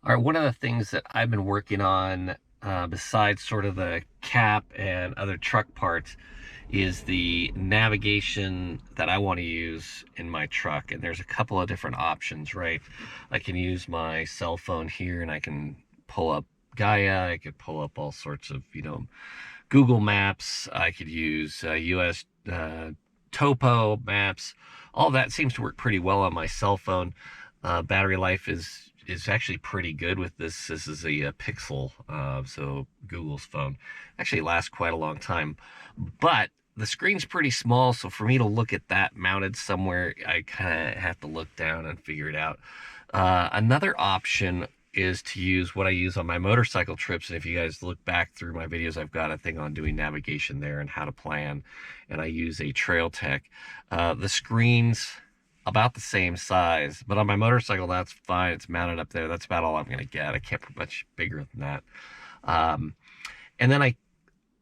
All right, one of the things that I've been working on, besides sort of the cap and other truck parts, is the navigation that I want to use in my truck. And there's a couple of different options, right? I can use my cell phone here and I can pull up Gaia. I could pull up all sorts of, Google Maps. I could use US topo maps. All that seems to work pretty well on my cell phone. Battery life is actually pretty good with this. This is a Pixel, so Google's phone. Actually lasts quite a long time, but the screen's pretty small, so for me to look at that mounted somewhere, I kind of have to look down and figure it out. Another option is to use what I use on my motorcycle trips. And if you guys look back through my videos, I've got a thing on doing navigation there and how to plan. And I use a Trail Tech. The screen's about the same size, but on my motorcycle, that's fine. It's mounted up there. That's about all I'm going to get. I can't put much bigger than that. And then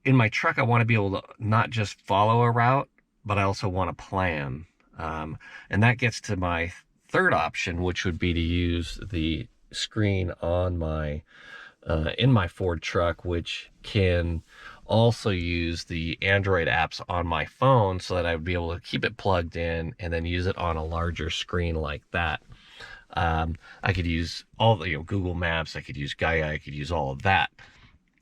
in my truck, I want to be able to not just follow a route, but I also want to plan. And that gets to my third option, which would be to use the screen on my in my Ford truck, which can also use the Android apps on my phone, so that I would be able to keep it plugged in and then use it on a larger screen like that. I could use all the Google Maps, I could use Gaia, I could use all of that.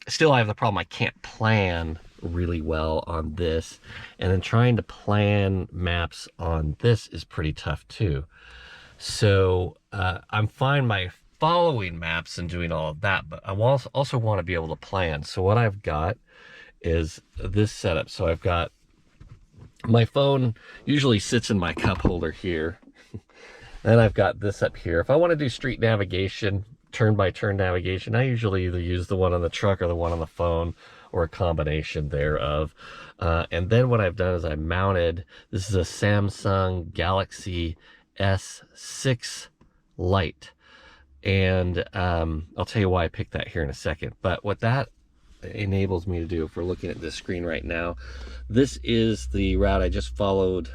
Still, I have the problem I can't plan really well on this, and then trying to plan maps on this is pretty tough too. So I'm fine by following maps and doing all of that, but I also want to be able to plan. So what I've got is this setup. So I've got my phone usually sits in my cup holder here. Then I've got this up here. If I want to do street navigation, turn-by-turn navigation, I usually either use the one on the truck or the one on the phone, or a combination thereof. And then what I've done is I mounted, this is a Samsung Galaxy S6 Lite. And I'll tell you why I picked that here in a second. But what that enables me to do, if we're looking at this screen right now, this is the route I just followed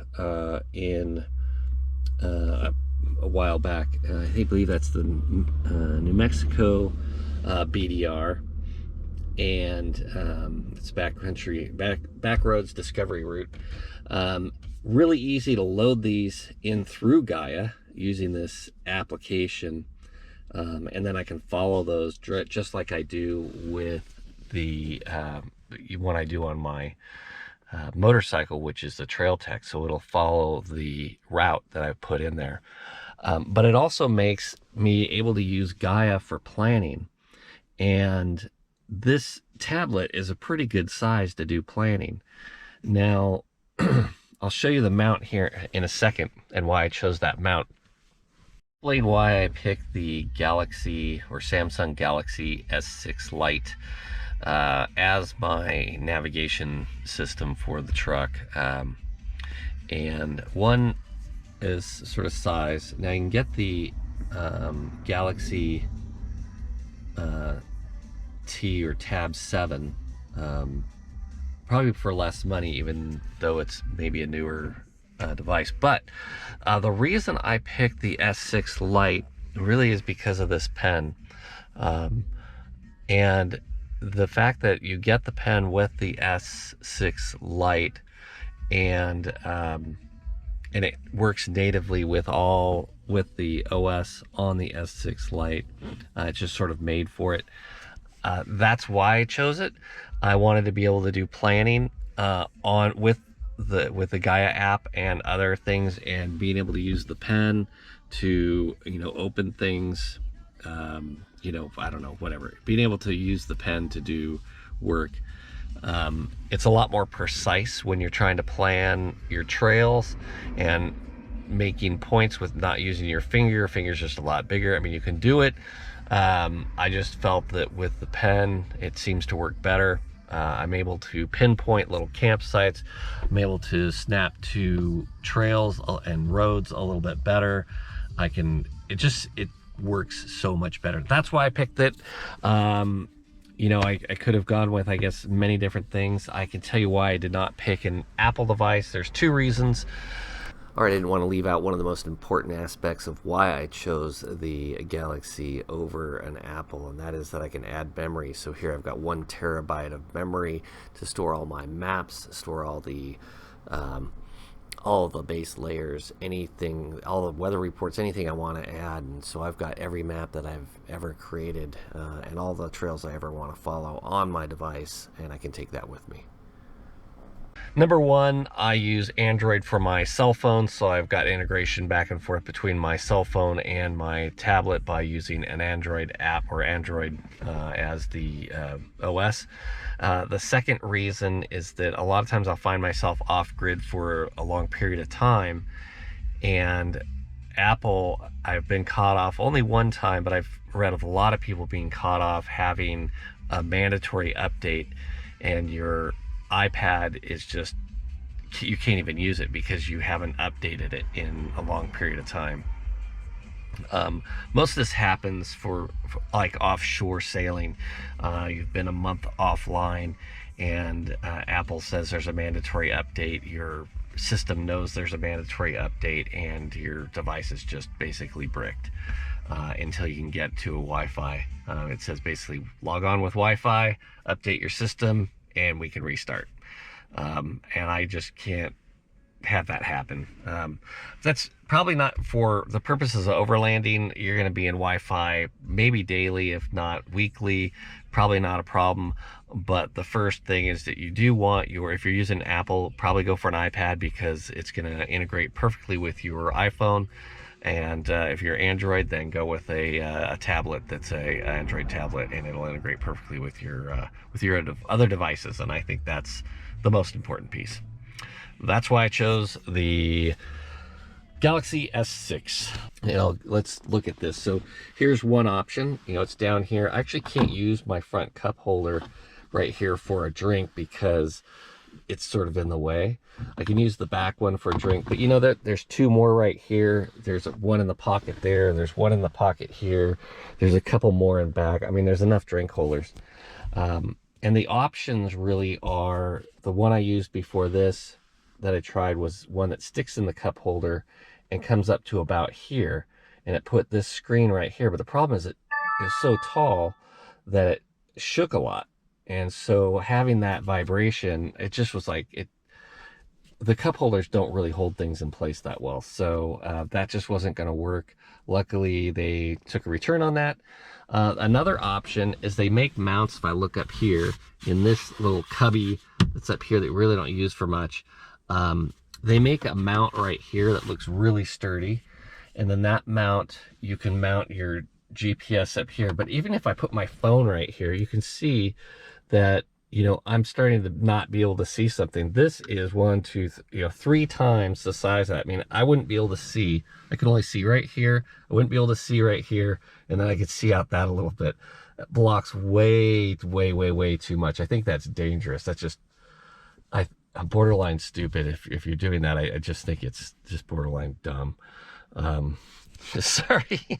in a while back. I believe that's the New Mexico BDR, and it's back roads discovery route. Really easy to load these in through Gaia using this application. And then I can follow those just like I do with the one I do on my motorcycle, which is the Trail Tech. So it'll follow the route that I put in there. But it also makes me able to use Gaia for planning. And this tablet is a pretty good size to do planning. Now, I'll show you the mount here in a second and why I chose that mount. Explain why I picked the Galaxy or Samsung Galaxy S6 Lite as my navigation system for the truck. And one is sort of size. Now you can get the Galaxy T or Tab 7 probably for less money, even though it's maybe a newer device. But the reason I picked the S6 Lite really is because of this pen, and the fact that you get the pen with the S6 Lite, and it works natively with the OS on the S6 Lite. It's just sort of made for it. That's why I chose it. I wanted to be able to do planning with the Gaia app and other things, and being able to use the pen to open things, I don't know, whatever, being able to use the pen to do work. It's a lot more precise when you're trying to plan your trails and making points with not using your finger. Your finger's just a lot bigger. I mean, you can do it. I just felt that with the pen it seems to work better. I'm able to pinpoint little campsites. I'm able to snap to trails and roads a little bit better. It works so much better. That's why I picked it. I could have gone with, I guess, many different things. I can tell you why I did not pick an Apple device. There's two reasons. All right, I didn't want to leave out one of the most important aspects of why I chose the Galaxy over an Apple, and that is that I can add memory. So here I've got 1 terabyte of memory to store all my maps, store um, all the base layers, anything, all the weather reports, anything I want to add. And so I've got every map that I've ever created and all the trails I ever want to follow on my device, and I can take that with me. Number one, I use Android for my cell phone, so I've got integration back and forth between my cell phone and my tablet by using an Android app or Android as the OS. The second reason is that a lot of times I'll find myself off grid for a long period of time, and Apple, I've been caught off only one time, but I've read of a lot of people being caught off having a mandatory update, and your iPad is just, you can't even use it because you haven't updated it in a long period of time. Most of this happens for like offshore sailing. You've been a month offline and Apple says there's a mandatory update. Your system knows there's a mandatory update and your device is just basically bricked until you can get to a Wi-Fi. It says basically log on with Wi-Fi, update your system, and we can restart. And I just can't have that happen. That's probably not for the purposes of overlanding. You're going to be in Wi-Fi maybe daily, if not weekly, probably not a problem. But the first thing is that you do want if you're using Apple, probably go for an iPad because it's going to integrate perfectly with your iPhone. And if you're Android, then go with a tablet that's a Android tablet, and it'll integrate perfectly with your other devices. And I think that's the most important piece. That's why I chose the Galaxy S6. Let's look at this. So here's one option. It's down here. I actually can't use my front cup holder right here for a drink because it's sort of in the way. I can use the back one for a drink, but there's two more right here. There's one in the pocket there. There's one in the pocket here. There's a couple more in back. I mean, there's enough drink holders. And the options really are, the one I used before this that I tried was one that sticks in the cup holder and comes up to about here, and it put this screen right here. But the problem is it is so tall that it shook a lot. And so having that vibration, it just was like, the cup holders don't really hold things in place that well. So that just wasn't going to work. Luckily, they took a return on that. Another option is they make mounts. If I look up here in this little cubby that's up here that we really don't use for much, they make a mount right here that looks really sturdy. And then that mount, you can mount your GPS up here. But even if I put my phone right here, you can see that I'm starting to not be able to see something. This is 3 times the size of that. I mean, I wouldn't be able to see. I could only see right here. I wouldn't be able to see right here. And then I could see out that a little bit. That blocks way, way, way, way too much. I think that's dangerous. That's just, I'm borderline stupid if you're doing that. I just think it's just borderline dumb. Sorry.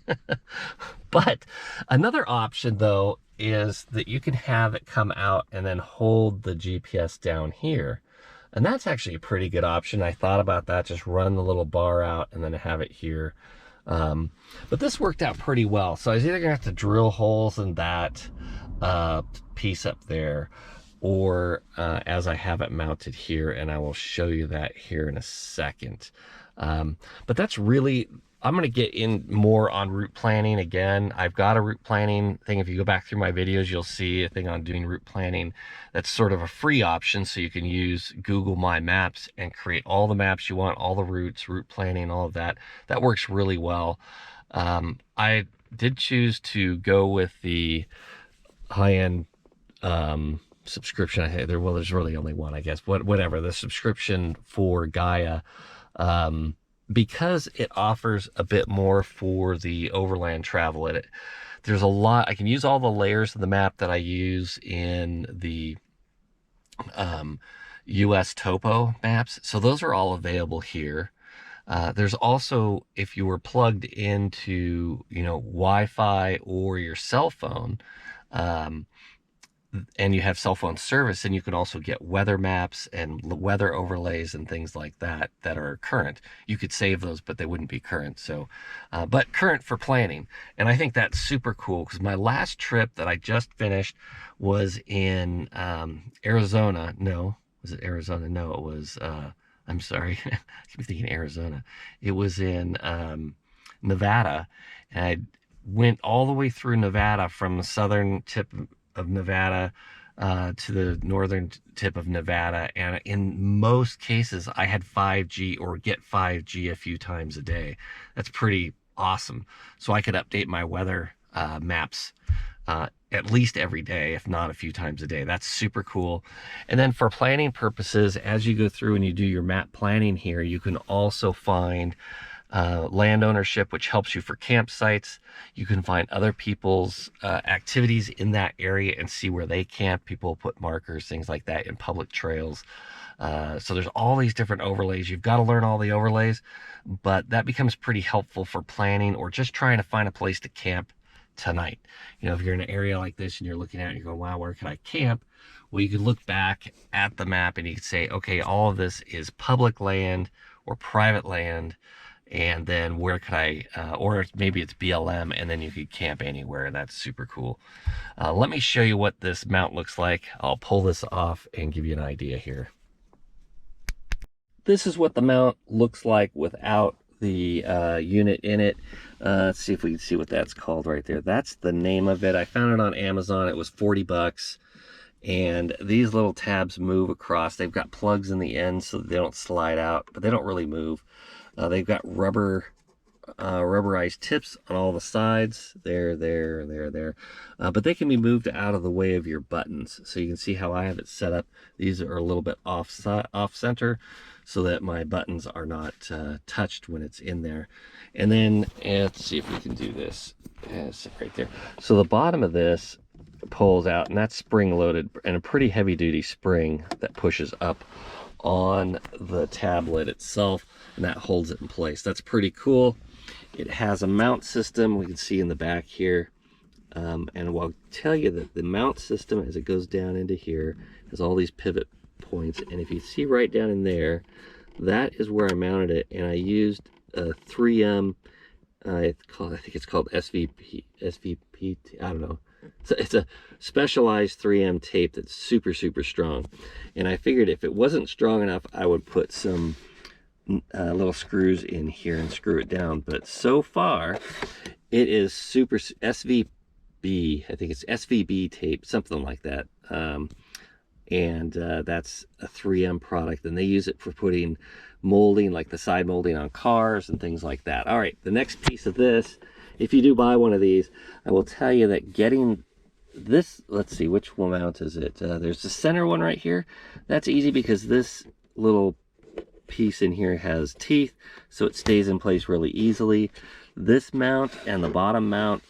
But another option, though, is that you can have it come out and then hold the GPS down here. And that's actually a pretty good option. I thought about that, just run the little bar out and then have it here. But this worked out pretty well. So I was either gonna have to drill holes in that piece up there, or as I have it mounted here, and I will show you that here in a second. But that's really, I'm going to get in more on route planning again. I've got a route planning thing. If you go back through my videos, you'll see a thing on doing route planning. That's sort of a free option, so you can use Google My Maps and create all the maps you want, all the routes, route planning, all of that. That works really well. I did choose to go with the high-end subscription. There's really only one, I guess. Whatever, the subscription for Gaia. Because it offers a bit more for the overland travel. There's a lot. I can use all the layers of the map that I use in the US topo maps. So those are all available here. There's also, if you were plugged into, Wi-Fi or your cell phone, and you have cell phone service, and you can also get weather maps and weather overlays and things like that that are current. You could save those, but they wouldn't be current. So, but current for planning. And I think that's super cool because my last trip that I just finished was in Arizona. No, was it Arizona? No, it was, I'm sorry. I keep thinking Arizona. It was in Nevada. And I went all the way through Nevada from the southern tip of Nevada to the northern tip of Nevada, and in most cases I had 5G or get 5G a few times a day. That's pretty awesome. So I could update my weather maps at least every day, if not a few times a day. That's super cool. And then for planning purposes, as you go through and you do your map planning here, you can also find land ownership, which helps you for campsites. You can find other people's activities in that area and see where they camp. People put markers, things like that, in public trails. So there's all these different overlays. You've got to learn all the overlays, but that becomes pretty helpful for planning or just trying to find a place to camp tonight. You know, if you're in an area like this and you're looking at it and you're going, wow, where can I camp? Well, you can look back at the map and you can say, okay, all of this is public land or private land. And then where could I, or maybe it's BLM, and then you could camp anywhere. That's super cool. Let me show you what this mount looks like. I'll pull this off and give you an idea here. This is what the mount looks like without the unit in it. Let's see if we can see what that's called right there. That's the name of it. I found it on Amazon. It was 40 bucks. And these little tabs move across. They've got plugs in the end so that they don't slide out, but they don't really move. They've got rubberized tips on all the sides. There. But they can be moved out of the way of your buttons. So you can see how I have it set up. These are a little bit off center so that my buttons are not touched when it's in there. And then, let's see if we can do this. Right there. So the bottom of this pulls out, and that's spring loaded, and a pretty heavy duty spring that pushes up on the tablet itself, and that holds it in place. That's pretty cool. It has a mount system we can see in the back here, and I'll tell you that the mount system, as it goes down into here, has all these pivot points, and if you see right down in there, that is where I mounted it. And I used a 3M, I think it's called SVP, I don't know. It's a specialized 3M tape that's super strong, and I figured if it wasn't strong enough, I would put some little screws in here and screw it down. But so far it is super SVB, I think it's SVB tape, something like that. And that's a 3M product, and they use it for putting molding, like the side molding on cars and things like that. All right, the next piece of this, if you do buy one of these, I will tell you that getting this, let's see, which one mount is it? There's the center one right here. That's easy because this little piece in here has teeth, so it stays in place really easily. This mount and the bottom mount,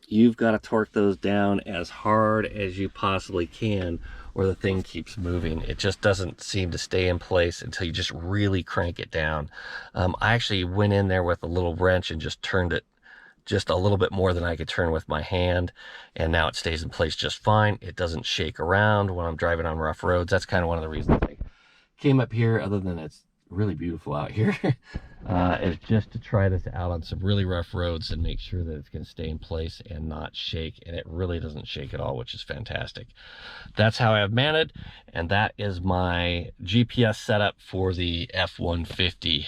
you've got to torque those down as hard as you possibly can, or the thing keeps moving. It just doesn't seem to stay in place until you just really crank it down. I actually went in there with a little wrench and just turned it just a little bit more than I could turn with my hand, and now it stays in place just fine. It doesn't shake around when I'm driving on rough roads. That's kind of one of the reasons I came up here, other than it's really beautiful out here, is just to try this out on some really rough roads and make sure that it's going to stay in place and not shake. And it really doesn't shake at all, which is fantastic. That's how I've mounted, and that is my GPS setup for the F-150.